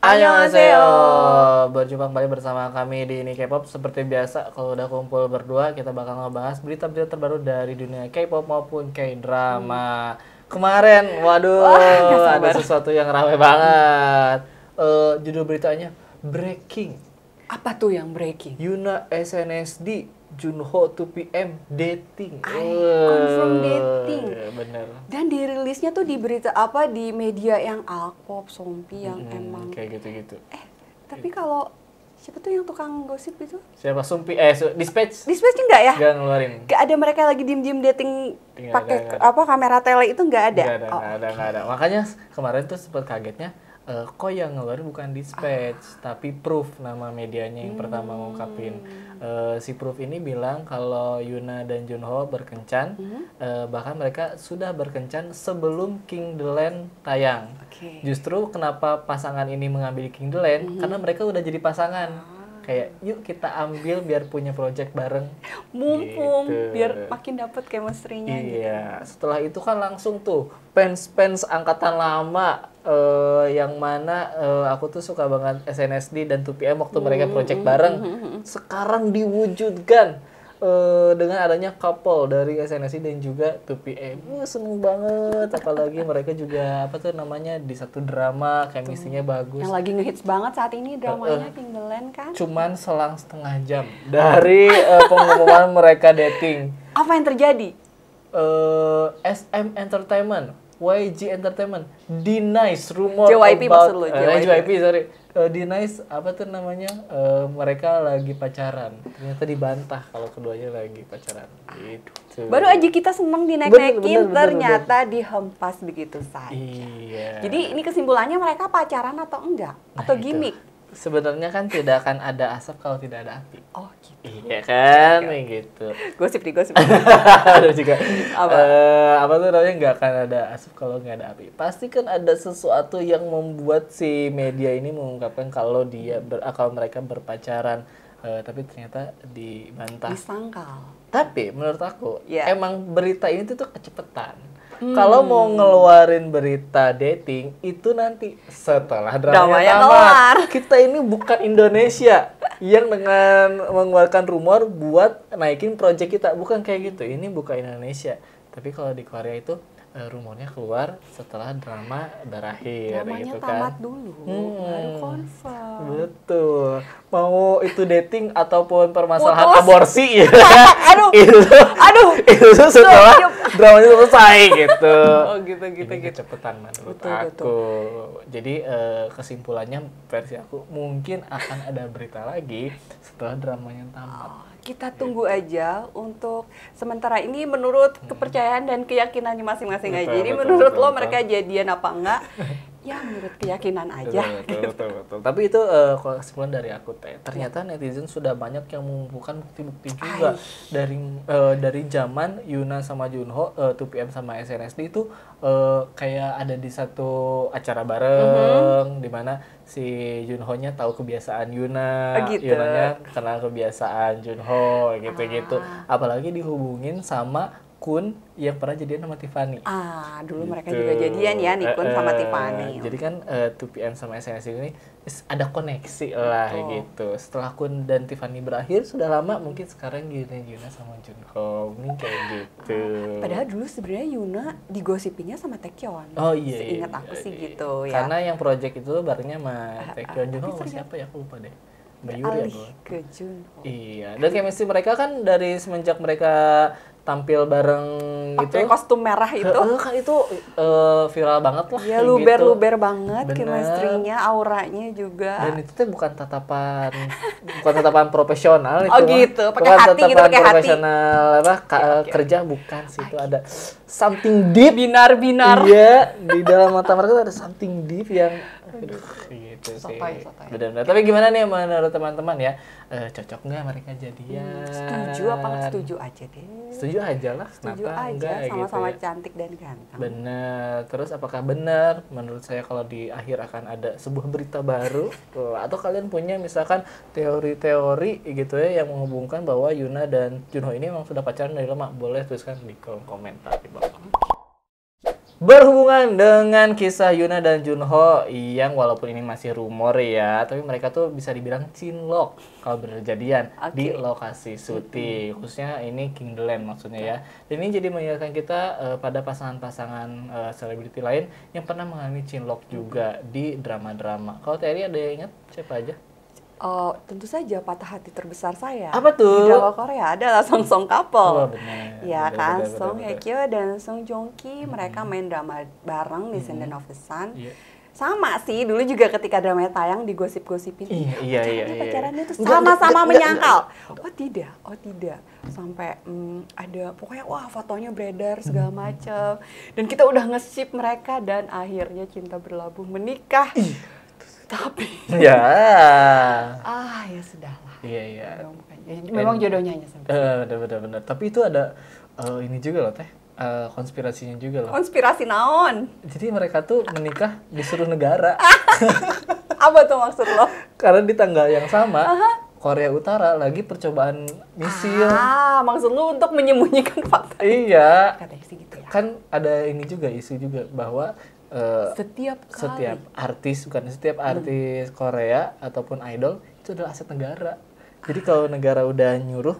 Annyeonghaseyo. Berjumpa kembali bersama kami di Ini K-pop. Seperti biasa, kalau udah kumpul berdua, kita bakal ngebahas berita-berita terbaru dari dunia K-pop maupun K-drama. Kemarin, waduh, ada sesuatu yang ramai banget. Judul beritanya Breaking. Apa tuh yang breaking? Yuna SNSD, Junho 2PM dating. Confirm dating. Bener. Dan dirilisnya tuh di berita apa di media yang Alpop, Sompi yang emang kayak gitu-gitu. Tapi kalau siapa tuh yang tukang gosip itu? Siapa? Sumpi Dispatch? Dispatch enggak ya? Gak ngeluarin. Gak ada mereka lagi diem-diem dating pakai kamera tele itu enggak ada. Nggak ada. Makanya kemarin tuh sempat kagetnya. Kok yang ngeluarin bukan Dispatch, tapi Proof nama medianya yang pertama ngungkapin. Si Proof ini bilang kalau Yuna dan Junho berkencan, bahkan mereka sudah berkencan sebelum King the Land tayang. Justru kenapa pasangan ini mengambil King the Land? Karena mereka udah jadi pasangan. Kayak yuk kita ambil biar punya project bareng. Mumpung gitu. biar makin dapet chemistry-nya Iya, setelah itu kan langsung tuh fans angkatan lama yang mana aku tuh suka banget SNSD dan 2PM waktu mereka project bareng. Sekarang diwujudkan dengan adanya couple dari SNSD dan juga 2PM. Seneng banget, apalagi mereka juga apa tuh namanya di satu drama chemistry-nya bagus. Yang lagi ngehits banget saat ini dramanya King the Land kan? Cuman selang setengah jam dari pengumuman mereka dating. Apa yang terjadi? SM Entertainment, YG Entertainment denies rumor JYP about maksud lu, JYP sorry. Denies apa tuh namanya mereka lagi pacaran. Ternyata dibantah kalau keduanya lagi pacaran gitu. Baru aja kita seneng dinaik-naikin, ternyata dihempas begitu saja. Iya. Jadi ini kesimpulannya mereka pacaran atau enggak? Atau gimmick? Sebenarnya kan tidak akan ada asap kalau tidak ada api. Oh gitu. Iya kan, gitu. Gosip. Ada juga. Apa tuh namanya, nggak akan ada asap kalau nggak ada api. Pasti kan ada sesuatu yang membuat si media ini mengungkapkan kalau kalau mereka berpacaran, tapi ternyata dibantah. Disangkal. Tapi menurut aku, emang berita ini tuh kecepetan. Kalau mau ngeluarin berita dating itu nanti setelah dramanya tamat. Kita ini bukan Indonesia yang dengan mengeluarkan rumor buat naikin project kita, bukan kayak gitu. Ini bukan Indonesia. Tapi kalau di Korea itu rumornya keluar setelah drama berakhir. Dramanya gitu tamat kan. dulu, baru confirm. Betul. Mau itu dating ataupun permasalahan aborsi ya. Itu setelah dramanya selesai gitu. Oh gitu. Cepetan menurut Betul. aku. Jadi kesimpulannya versi aku mungkin akan ada berita lagi setelah dramanya tamat. Kita tunggu aja untuk sementara ini menurut kepercayaan dan keyakinannya masing-masing aja. Jadi menurut lo mereka jadian apa enggak? Ya menurut keyakinan aja. Betul. Tapi itu kesimpulan dari aku teh. Ternyata netizen sudah banyak yang mengumpulkan bukti-bukti juga dari zaman Yuna sama Junho, 2PM sama SNSD itu kayak ada di satu acara bareng di mana si Junho-nya tahu kebiasaan Yuna, Yunanya kenal kebiasaan Junho gitu. Apalagi dihubungin sama Kun yang pernah jadian sama Tiffany. Dulu mereka juga jadian ya, Nikun sama Tiffany. Jadi kan 2PM sama SNSD ini ada koneksi lah gitu. Setelah Kun dan Tiffany berakhir sudah lama, mungkin sekarang Yuna sama Junho ini kayak gitu. Padahal dulu sebenarnya Yuna digosipinnya sama Taecyeon. Oh iya. Seingat aku sih gitu ya. Karena yang project itu barengnya sama Taecyeon. Junho sama siapa ya, aku lupa deh. Mbak Yuri ya. Ke Junho. Iya, dan chemistry mereka kan dari semenjak mereka tampil bareng pakai gitu. Kostum merah itu. Kan itu viral banget lah. Iya, luber-luber banget chemistry-nya, auranya juga. Dan itu tuh bukan tatapan profesional itu. Oh gitu, pakai hati gitu, pakai hati. Profesional kerja bukan sih, itu ada something deep, binar-binar. Iya, di dalam mata mereka ada something deep yang gitu sih. Benar-benar. Tapi gimana nih menurut teman-teman ya? Cocok nggak mereka jadian? Setuju apa nggak setuju aja deh? Setuju aja lah. Setuju aja, sama-sama gitu cantik dan ganteng. Bener. Terus apakah benar? Menurut saya kalau di akhir akan ada sebuah berita baru atau kalian punya misalkan teori-teori gitu ya yang menghubungkan bahwa Yuna dan Junho ini memang sudah pacaran dari lama, boleh tuliskan di kolom komentar di bawah. berhubungan dengan kisah Yuna dan Junho yang walaupun ini masih rumor ya, tapi mereka tuh bisa dibilang cinlok kalau berjadian di lokasi syuting. Khususnya ini King The Land maksudnya ya. Dan ini jadi mengingatkan kita pada pasangan-pasangan selebriti lain yang pernah mengalami cinlok juga di drama-drama. Kalau Terry ada yang ingat siapa aja? Tentu saja patah hati terbesar saya. Apa tuh? Di drama Korea adalah Song Song couple. Oh, benar. Ya kan, Benar, Song benar. Hye Kyo dan Song Joong Ki mereka main drama bareng di Descendant of the Sun. Iya. Sama sih, dulu juga ketika dramanya tayang digosip-gosipin. Iya. Pacarannya tuh Enggak, sama-sama enggak, menyangkal. Oh tidak. Sampai ada pokoknya wah fotonya beredar segala macam. Dan kita udah nge-ship mereka dan akhirnya cinta berlabuh menikah. Tapi Ya. ya sudahlah. Iya. Memang jodohnya hanya sampai. Benar. Tapi itu ada ini juga loh Teh. Konspirasinya juga loh. Konspirasi naon? Jadi mereka tuh menikah disuruh negara. Apa tuh maksud lo? Karena di tanggal yang sama Korea Utara lagi percobaan misil. Maksud lu untuk menyembunyikan fakta? Iya. Katanya sih gitu ya. Kan ada ini juga isu juga bahwa setiap artis Korea ataupun idol itu adalah aset negara. Jadi kalau negara udah nyuruh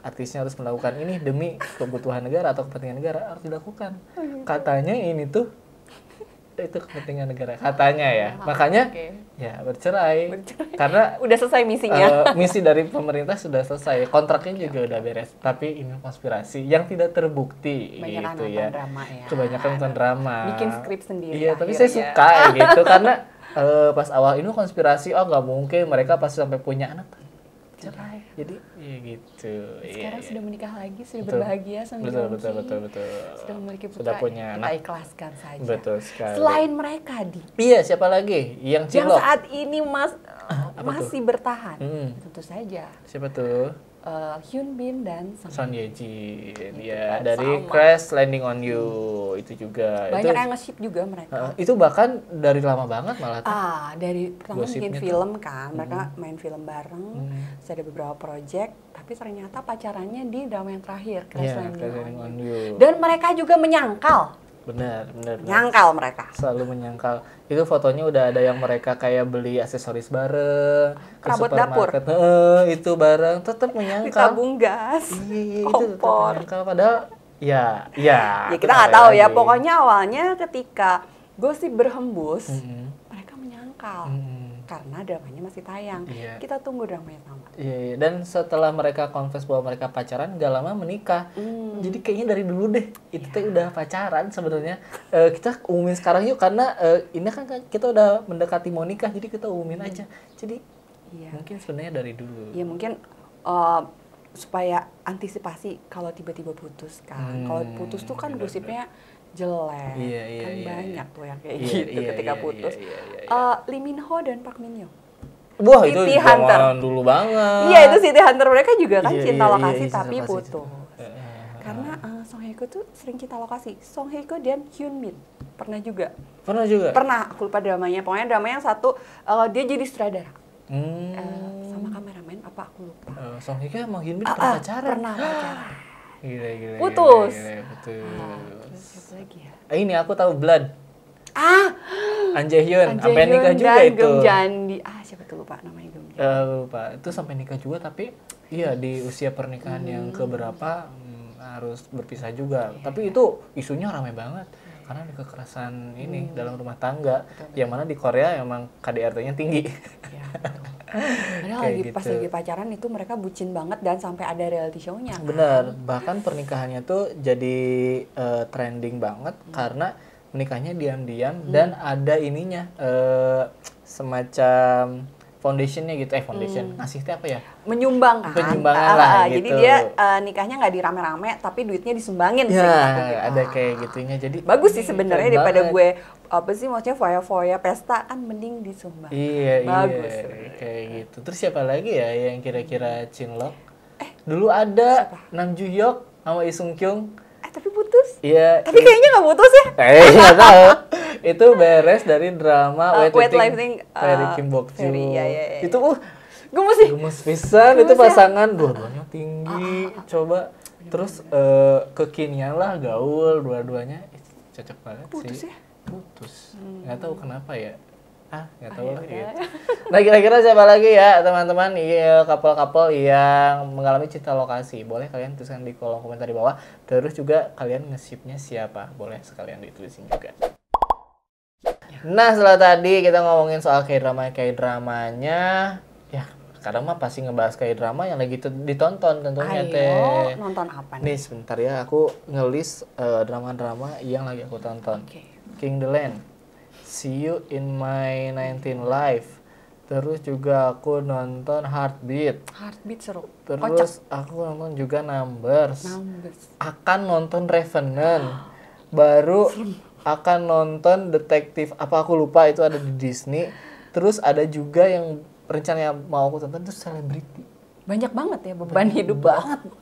artisnya harus melakukan ini demi kebutuhan negara atau kepentingan negara harus dilakukan. Katanya ini tuh itu kepentingan negara katanya ya. Makanya ya bercerai. Karena udah selesai misinya. Misi dari pemerintah sudah selesai, kontraknya juga udah beres. Tapi ini konspirasi yang tidak terbukti gitu ya. Drama ya. Kebanyakan nonton drama. Bikin skrip sendiri. Iya, tapi saya suka gitu karena pas awal ini konspirasi nggak mungkin mereka pasti sampai punya anak. Cerai. Jadi ya gitu. Sekarang iya. sudah menikah lagi, sudah berbahagia sama betul. Sudah memiliki putra. Sudah punya kita anak. ikhlaskan saja. Betul sekali. Selain mereka Iya, siapa lagi yang yang cinlok? saat ini masih bertahan. Tentu saja. Siapa tuh? Hyun Bin dan Son Ye Jin. Ya, kan, dari sama. Crash Landing on You itu juga. Banyak itu, yang nge-ship juga mereka. itu bahkan dari lama banget malah. Dari pertama bikin Gosipnya film kan, mereka main film bareng, terus ada beberapa project, tapi ternyata pacarannya di drama yang terakhir, Crash Iya, Landing Crash on Landing on You. You. Dan mereka juga menyangkal. Benar. Nyangkal mereka. Selalu menyangkal. Itu fotonya udah ada yang mereka kayak beli aksesoris bareng ke Perabot dapur. supermarket. Itu bareng tetap menyangkal. Ditabung gas. Iya, itu tetap kompor. menyangkal padahal ya Ya kita nggak tahu ya, pokoknya awalnya ketika gosip berhembus, mereka menyangkal. Karena dramanya masih tayang. Iya. Kita tunggu dramanya tamat. Iya, dan setelah mereka confess bahwa mereka pacaran, gak lama menikah. Jadi kayaknya dari dulu deh, itu teh udah pacaran sebenarnya. Kita umumin sekarang yuk, karena ini kan kita udah mendekati mau nikah, jadi kita umumin aja. Jadi mungkin sebenarnya dari dulu. Ya mungkin supaya antisipasi kalau tiba-tiba putus kan. Kalau putus tuh kan gosipnya jelek. Kan banyak tuh yang kayak gitu ketika putus. Lee Min Ho dan Park Min Young. Wah, itu City Hunter. zaman dulu banget. Iya, itu City Hunter, mereka juga kan cinta lokasi tapi lokasi. putus. Karena Song Hye Kyo tuh sering cinta lokasi. Song Hye Kyo dan Hyun Bin pernah juga. Pernah, aku lupa dramanya. Pokoknya drama yang satu dia jadi sutradara. Sama kameramen apa aku lupa. Song Hye Kyo sama Hyun Bin pernah pacaran. Pernah pacaran. Gila. Putus. Putus. Siapa lagi ya? Ini aku tahu Blood. An Jae Hyun sampai nikah juga dan itu. Geum Jandi. Siapa tuh lupa namanya Geum Jandi. Lupa. Itu sampai nikah juga tapi iya di usia pernikahan yang keberapa harus berpisah juga. Tapi itu isunya ramai banget karena ada kekerasan ini dalam rumah tangga. Yang mana di Korea emang KDRT-nya tinggi. Ya, padahal pas lagi pacaran itu mereka bucin banget dan sampai ada reality show-nya. Bener, bahkan pernikahannya tuh jadi trending banget karena menikahnya diam-diam dan ada ininya semacam foundationnya gitu, ngasih apa ya? Menyumbang kan? Penyumbangan lah gitu. Jadi dia nikahnya nggak dirame-rame, tapi duitnya disumbangin sih. Ya, ada kayak gitunya. Jadi bagus sih sebenarnya daripada gue maksudnya foya-foya pesta kan mending disumbang. Iya, bagus. Kayak gitu. Terus siapa lagi ya yang kira-kira cinlok? Dulu ada Nam Joo Hyuk sama Lee Sung Kyung. Tapi putus. Iya. Tapi kayaknya nggak putus ya? Nggak tahu. Itu beres dari drama Wet Lighting Ferry Kim Bok Joo. Iya. Itu gemes pisan itu pasangan dua-duanya tinggi. Coba terus kekinian lah gaul dua-duanya. cocok banget putus sih. Ya? Putus. Nggak tahu kenapa ya. Nggak tahu lah gitu. Nah, kira-kira siapa lagi ya teman-teman couple-couple yang mengalami cinta lokasi? Boleh kalian tuliskan di kolom komentar di bawah. Terus juga kalian nge-ship-nya siapa? Boleh sekalian ditulisin juga. Nah, setelah tadi kita ngomongin soal K-dramanya, ya sekarang mah pasti ngebahas K-drama yang lagi ditonton tentunya. Ayo, nonton apa nih? Nih sebentar ya, aku ngelis drama-drama yang lagi aku tonton. King the Land, See You in My 19 Life. Terus juga aku nonton Heartbeat. Heartbeat seru. Terus aku nonton juga Numbers. Akan nonton Revenant. Baru akan nonton Detektif apa aku lupa, itu ada di Disney. Terus ada juga yang rencananya mau aku tonton itu Celebrity. Banyak banget ya beban hidup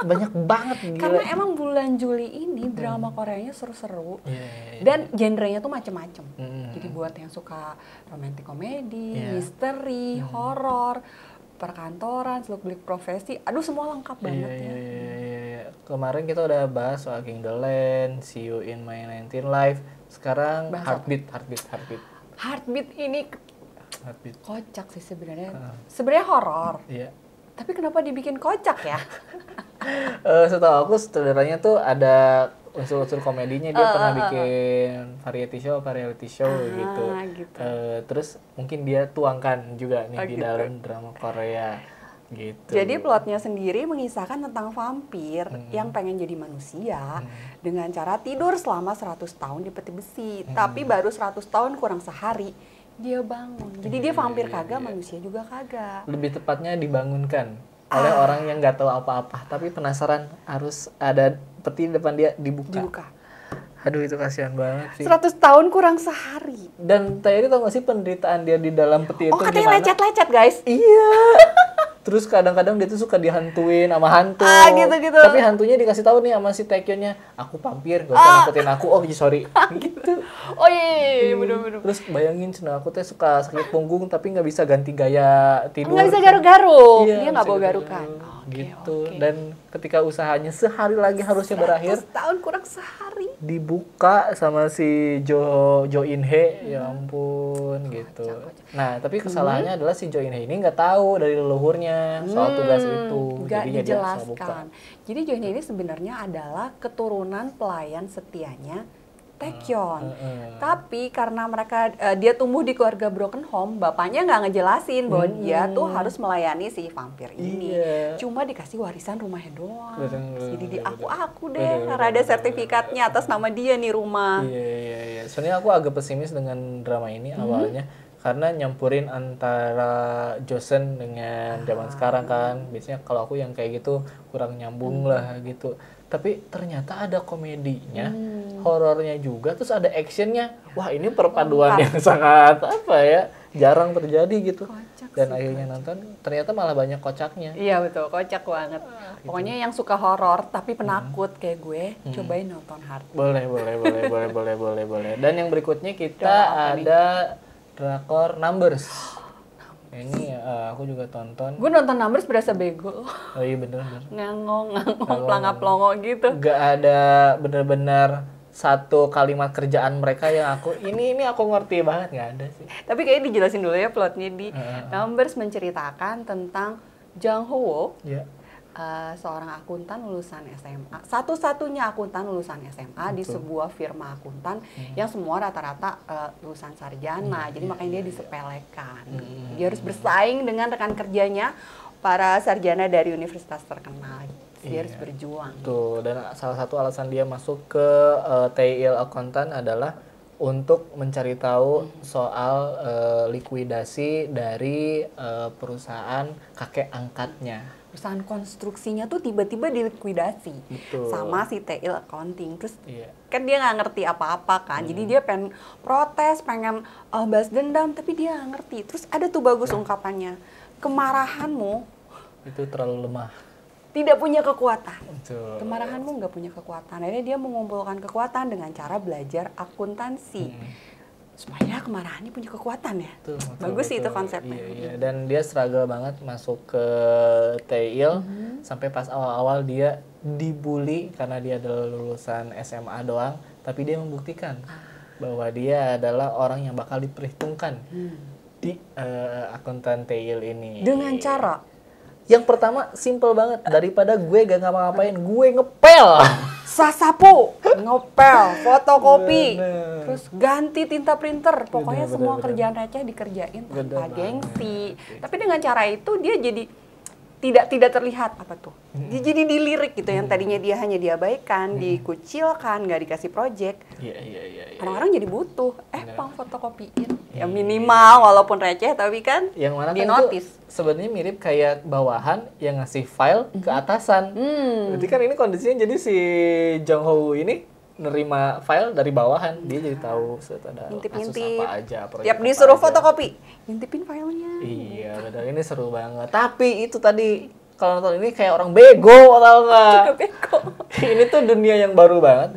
banyak banget gila. Karena emang bulan Juli ini drama Koreanya seru-seru dan genrenya tuh macem-macem. Jadi buat yang suka romantic komedi, misteri, horor, perkantoran, seluk-beluk profesi, aduh semua lengkap banget ya. Kemarin kita udah bahas soal King the Land, See You in My 19 Life. Sekarang Heartbeat. Heartbeat ini kocak sih sebenarnya. Sebenarnya horor. Tapi kenapa dibikin kocak ya? Setahu aku sutradaranya tuh ada unsur-unsur komedinya. Dia pernah bikin reality show gitu. Terus mungkin dia tuangkan juga nih di dalam drama Korea gitu. Jadi plotnya sendiri mengisahkan tentang vampir yang pengen jadi manusia dengan cara tidur selama 100 tahun di peti besi. Tapi baru 100 tahun kurang sehari dia bangun. Jadi dia vampir kagak, manusia juga kagak. Lebih tepatnya dibangunkan oleh orang yang nggak tahu apa-apa, tapi penasaran, harus ada peti depan dia dibuka. Aduh, itu kasihan banget sih. 100 tahun kurang sehari. Dan tadi tau gak sih penderitaan dia di dalam peti itu gimana? Katanya lecet-lecet guys. Iya. Terus kadang-kadang dia tuh suka dihantuin sama hantu. Gitu. Tapi hantunya dikasih tahu nih sama si Taekyeonnya, aku vampir, gak usah nakutin aku. Oh sorry. Gitu. Oh iya, bener-bener. Terus bayangin, aku tuh suka sakit punggung tapi nggak bisa ganti gaya tidur. Nggak bisa garuk-garuk. Dia nggak bawa garukan. Gitu. Dan ketika usahanya sehari lagi harusnya berakhir, 100 tahun kurang sehari. Dibuka sama si Jo In Hye, ya ampun gitu. Nah, tapi kesalahannya adalah si Jo In Hye ini nggak tahu dari leluhurnya soal tugas itu. Nggak dijelaskan. Jadi Jo In Hye ini sebenarnya adalah keturunan pelayan setianya Taekyeon. Tapi karena dia tumbuh di keluarga broken home, bapaknya nggak ngejelasin bahwa dia tuh harus melayani si vampir ini. Cuma dikasih warisan rumahnya doang. Jadi aku deh, karena ada sertifikatnya atas nama dia nih rumah. Iya. Sebenarnya aku agak pesimis dengan drama ini awalnya. Karena nyampurin antara Joseon dengan zaman sekarang kan. Biasanya kalau aku yang kayak gitu kurang nyambung lah gitu. Tapi ternyata ada komedinya, horornya juga, terus ada actionnya. Wah, ini perpaduan yang sangat jarang terjadi gitu. Dan akhirnya nonton, ternyata malah banyak kocaknya. Iya betul, kocak banget. Pokoknya yang suka horor tapi penakut kayak gue, cobain nonton Heartbeat. Boleh. Dan yang berikutnya kita ada drakor Numbers. Ini aku juga tonton. Gue nonton Numbers berasa bego. Oh iya bener. Ngangong, pelangap-pelongo gitu. Gak ada bener-bener satu kalimat kerjaan mereka yang ini aku ngerti banget, nggak ada sih. Tapi kayaknya dijelasin dulu ya plotnya di Numbers, menceritakan tentang Jang Ho-wo. Seorang akuntan lulusan SMA, satu-satunya akuntan lulusan SMA di sebuah firma akuntan yang semua rata-rata lulusan sarjana. Jadi makanya dia disepelekan. Dia harus bersaing dengan rekan kerjanya para sarjana dari universitas terkenal. Dia harus berjuang. Tuh, dan salah satu alasan dia masuk ke TIL akuntan adalah untuk mencari tahu soal likuidasi dari perusahaan kakek angkatnya. Perusahaan konstruksinya tuh tiba-tiba dilikuidasi. Sama si TIL accounting. Terus kan dia nggak ngerti apa-apa kan. Jadi dia pengen protes, pengen balas dendam, tapi dia nggak ngerti. Terus ada tuh bagus ungkapannya, kemarahanmu itu terlalu lemah, tidak punya kekuatan. Kemarahanmu nggak punya kekuatan. Akhirnya dia mengumpulkan kekuatan dengan cara belajar akuntansi. Supaya kemarahannya punya kekuatan ya. Bagus sih itu konsepnya. Iya. Dan dia struggle banget masuk ke TIL sampai pas awal-awal dia dibully karena dia adalah lulusan SMA doang. tapi dia membuktikan bahwa dia adalah orang yang bakal diperhitungkan di akuntan tail ini. Dengan cara? Yang pertama simple banget, daripada gue gak ngapa-ngapain, gue ngepel. Sasapo, ngepel, fotokopi, terus ganti tinta printer, pokoknya semua kerjaan receh dikerjain tanpa gengsi. Tapi dengan cara itu dia jadi tidak terlihat apa tuh. Dia jadi dilirik gitu, yang tadinya dia hanya diabaikan, dikucilkan, nggak dikasih project. Iya. Orang-orang jadi butuh, pang fotokopiin. Ya minimal walaupun receh tapi kan yang mana di kan notice. Itu sebenarnya mirip kayak bawahan yang ngasih file ke atasan. Berarti kan ini kondisinya jadi si Jong Ho ini nerima file dari bawahan, dia jadi tahu ada kasus apa aja, tiap disuruh fotokopi, ngintipin filenya. Iya, benar, ini seru banget. Tapi itu tadi kalau nonton ini kayak orang bego, tau nggak? Juga bego. Ini tuh dunia yang baru banget.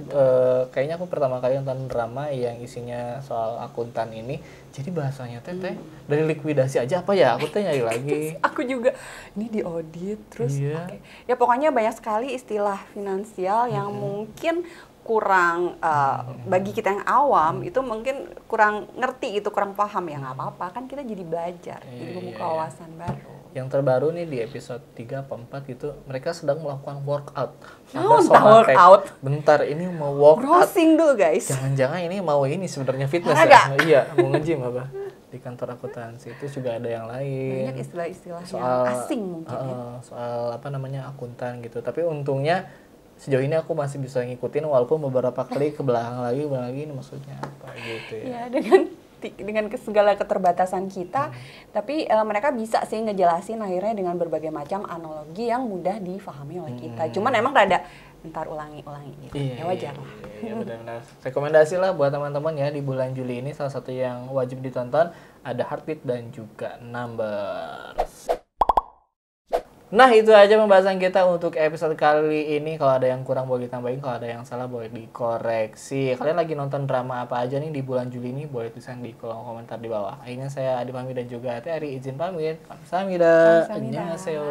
Kayaknya aku pertama kali nonton drama yang isinya soal akuntan ini. Jadi bahasanya teteh dari likuidasi aja apa ya? Aku nyari lagi. Aku juga ini diaudit terus. Okay. Ya pokoknya banyak sekali istilah finansial yang mungkin kurang bagi kita yang awam itu mungkin kurang ngerti, itu kurang paham, ya nggak apa-apa kan, kita jadi belajar, jadi membuka wawasan baru. Yang terbaru nih di episode 3 atau 4 gitu, mereka sedang melakukan workout. Workout. Bentar, ini mau workout. Browsing dulu guys. Jangan-jangan ini mau ini sebenarnya fitness ya? Iya, mau nge-gym apa? Di kantor akuntansi itu juga ada yang lain. Banyak istilah-istilah yang asing mungkin soal apa namanya akuntan gitu. Tapi untungnya sejauh ini aku masih bisa ngikutin walaupun beberapa kali ke belakang lagi ini maksudnya apa gitu ya. Ya dengan segala keterbatasan kita, tapi mereka bisa sih ngejelasin akhirnya dengan berbagai macam analogi yang mudah difahami oleh kita. Cuman emang rada bentar ulangi gitu. Ya wajar lah. Iya benar-benar. Rekomendasi lah buat teman-teman ya di bulan Juli ini, salah satu yang wajib ditonton ada Heartbeat dan juga Numbers. Nah itu aja pembahasan kita untuk episode kali ini. Kalau ada yang kurang boleh ditambahin, kalau ada yang salah boleh dikoreksi. Kalian lagi nonton drama apa aja nih di bulan Juli ini? Boleh tulisan di kolom komentar di bawah. Akhirnya saya Adi pamit dan juga Teh Ari izin pamit. Kamsahamnida. Annyeonghaseyo.